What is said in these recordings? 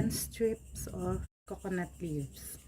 10 strips of coconut leaves.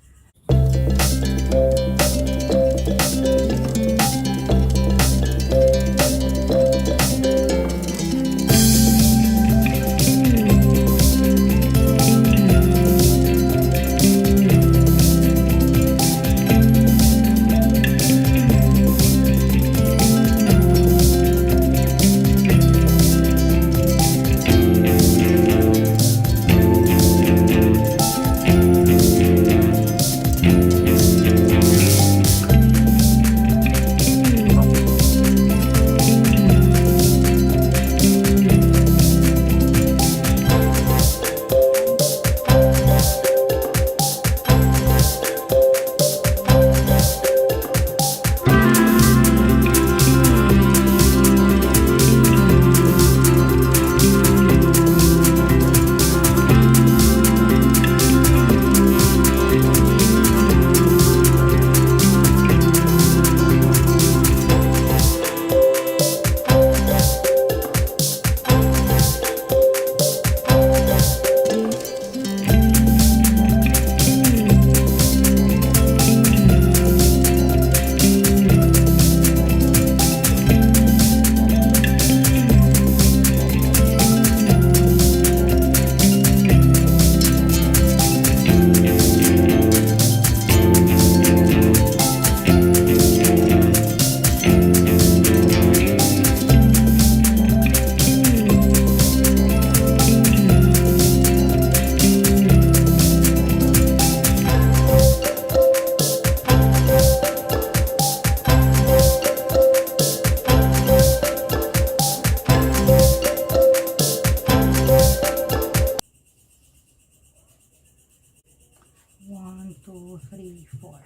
One, two, three, four.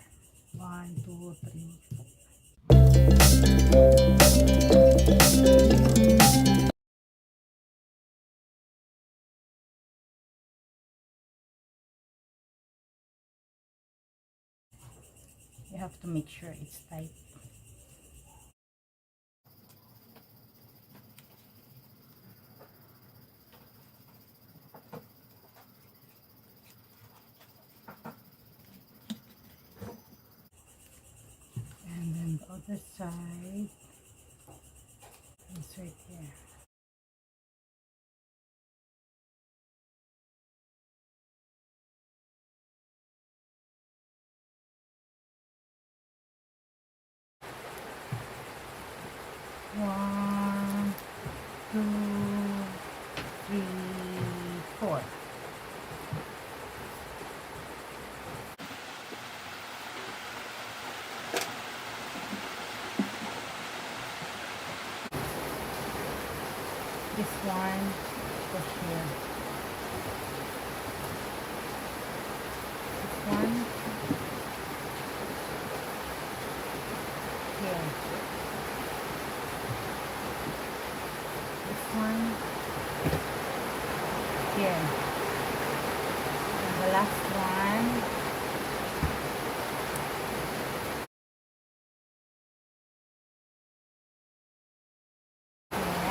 1, 2, 3, 4. You have to make sure it's tight. And then the other side is right here. One, two, three, four. This one goes here. This one here. This one here. And the last one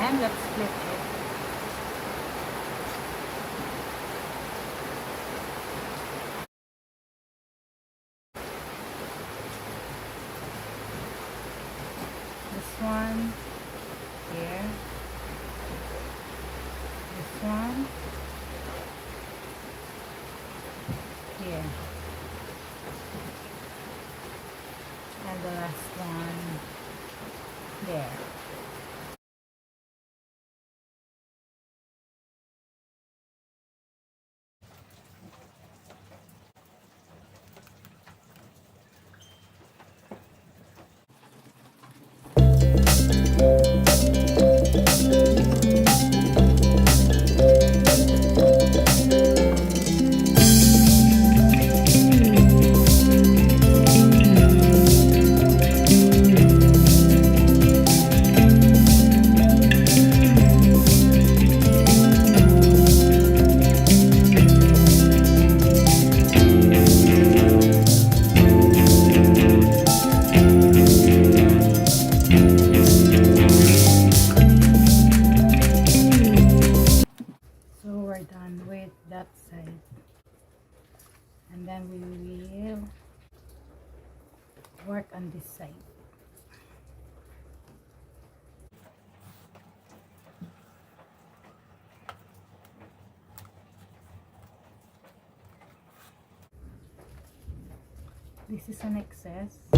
and let's flip it. This one here, this one here, and the last one there. then we will work on this side. This is an excess.